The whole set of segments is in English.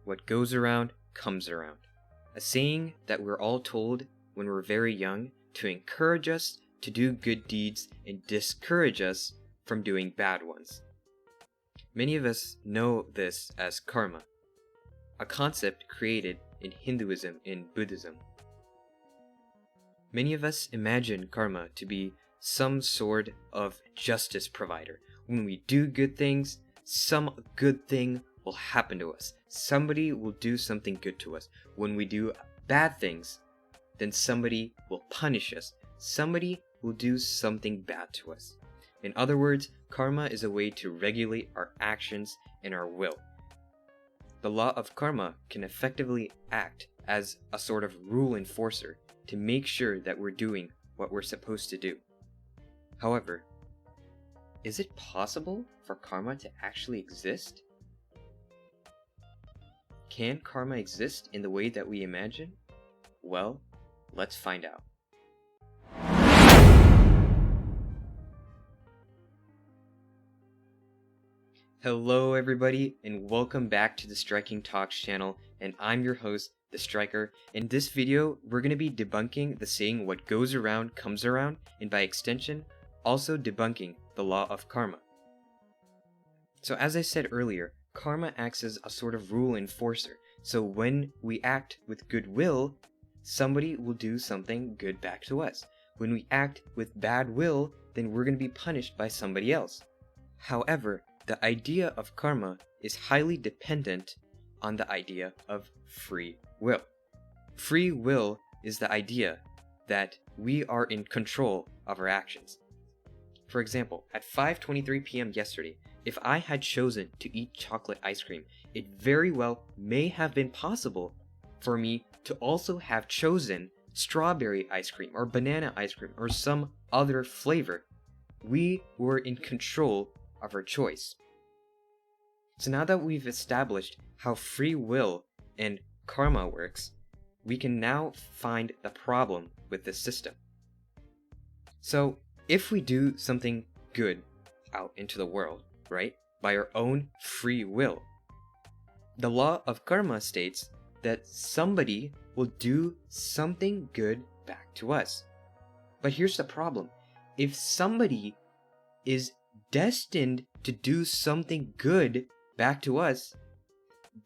what goes around comes around. A saying that we're all told when we're very young to encourage us to do good deeds and discourage us from doing bad ones. Many of us know this as karma, a concept created in Hinduism and Buddhism. Many of us imagine karma to be some sort of justice provider. When we do good things, some good thing will happen to us. Somebody will do something good to us. When we do bad things, then somebody will punish us. Somebody will do something bad to us. In other words, karma is a way to regulate our actions and our will. The law of karma can effectively act as a sort of rule enforcer to make sure that we're doing what we're supposed to do. However, is it possible for karma to actually exist? Can karma exist in the way that we imagine? Well, let's find out. Hello everybody, and welcome back to the Striking Talks channel, and I'm your host, The Striker. In this video, we're going to be debunking the saying what goes around comes around, and by extension, also debunking the law of karma. So as I said earlier, karma acts as a sort of rule enforcer. So when we act with goodwill, somebody will do something good back to us. When we act with bad will, then we're going to be punished by somebody else. However, the idea of karma is highly dependent on the idea of free will. Free will is the idea that we are in control of our actions. For example, at 5:23 p.m. yesterday, if I had chosen to eat chocolate ice cream, it very well may have been possible for me to also have chosen strawberry ice cream or banana ice cream or some other flavor. We were in control of our choice. So now that we've established how free will and karma works, we can now find the problem with this system. So if we do something good out into the world, right, by our own free will, the law of karma states that somebody will do something good back to us. But here's the problem. If somebody is destined to do something good back to us,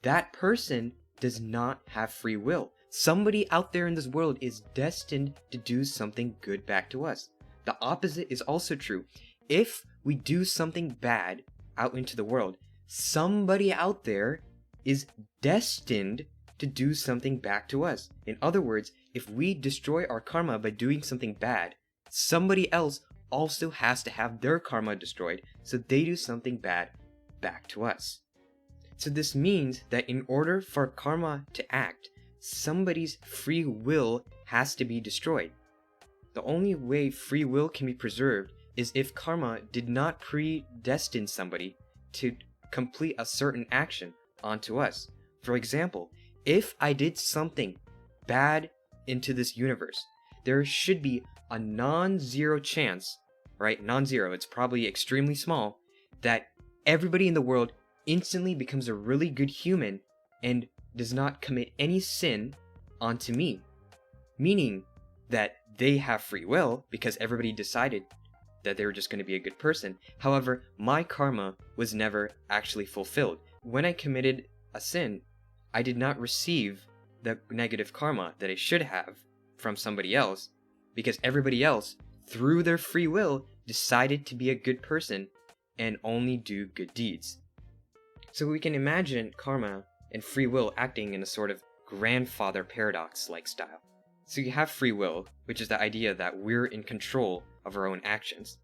that person does not have free will. Somebody out there in this world is destined to do something good back to us. The opposite is also true. If we do something bad out into the world, somebody out there is destined to do something back to us. In other words, if we destroy our karma by doing something bad, somebody else also has to have their karma destroyed, so they do something bad back to us. So this means that in order for karma to act, somebody's free will has to be destroyed. The only way free will can be preserved is if karma did not predestine somebody to complete a certain action onto us. For example, if I did something bad into this universe, there should be a non-zero chance, right? Non-zero, it's probably extremely small, that everybody in the world instantly becomes a really good human and does not commit any sin onto me. Meaning that they have free will because everybody decided that they were just going to be a good person. However, my karma was never actually fulfilled. When I committed a sin, I did not receive the negative karma that I should have from somebody else because everybody else, through their free will, decided to be a good person and only do good deeds. So we can imagine karma and free will acting in a sort of grandfather paradox-like style. So you have free will, which is the idea that we're in control of our own actions.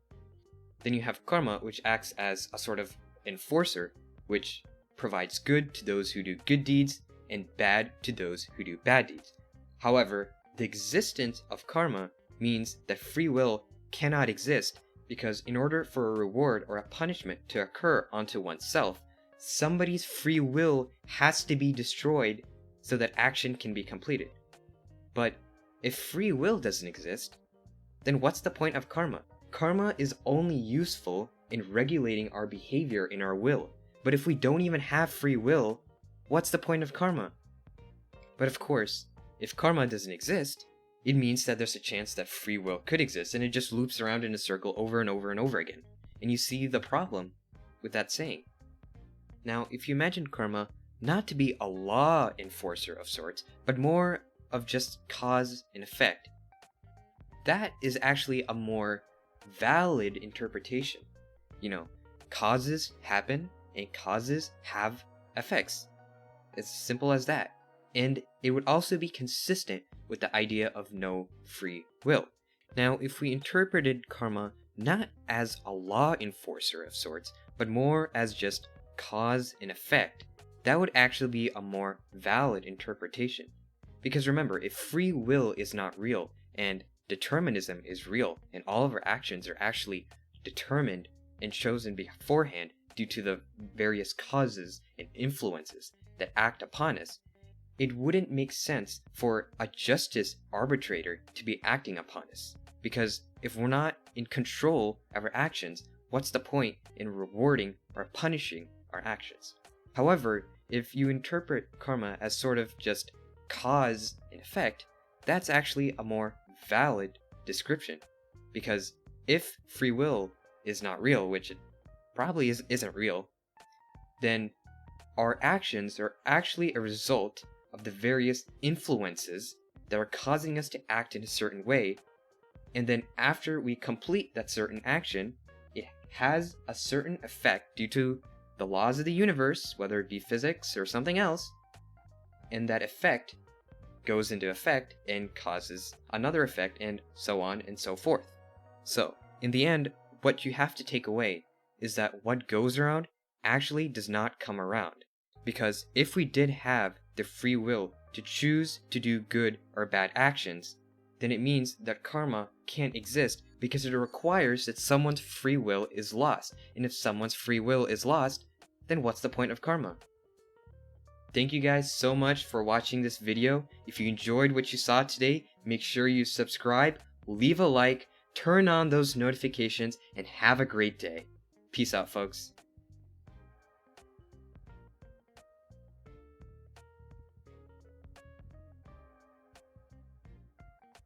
Then you have karma, which acts as a sort of enforcer, which provides good to those who do good deeds and bad to those who do bad deeds. However, the existence of karma means that free will cannot exist because in order for a reward or a punishment to occur onto oneself, somebody's free will has to be destroyed so that action can be completed. But if free will doesn't exist, then what's the point of karma? Karma is only useful in regulating our behavior in our will. But if we don't even have free will, what's the point of karma? But of course, if karma doesn't exist, it means that there's a chance that free will could exist, and it just loops around in a circle over and over and over again. And you see the problem with that saying. Now, if you imagine karma not to be a law enforcer of sorts, but more of just cause and effect, that is actually a more valid interpretation. Causes happen and causes have effects. It's simple as that. And it would also be consistent with the idea of no free will. Now, if we interpreted karma not as a law enforcer of sorts, but more as just cause and effect, that would actually be a more valid interpretation. Because remember, if free will is not real, and determinism is real, and all of our actions are actually determined and chosen beforehand due to the various causes and influences that act upon us, it wouldn't make sense for a justice arbitrator to be acting upon us. Because if we're not in control of our actions, what's the point in rewarding or punishing our actions? However, if you interpret karma as sort of just cause and effect, that's actually a more valid description. Because if free will is not real, which it probably isn't real, then our actions are actually a result of the various influences that are causing us to act in a certain way, and then after we complete that certain action, it has a certain effect due to the laws of the universe, whether it be physics or something else, and that effect goes into effect and causes another effect, and so on and so forth. So, in the end, what you have to take away is that what goes around actually does not come around. Because if we did have the free will to choose to do good or bad actions, then it means that karma can't exist, because it requires that someone's free will is lost. And if someone's free will is lost, then what's the point of karma? Thank you guys so much for watching this video. If you enjoyed what you saw today, make sure you subscribe, leave a like, turn on those notifications, and have a great day. Peace out, folks.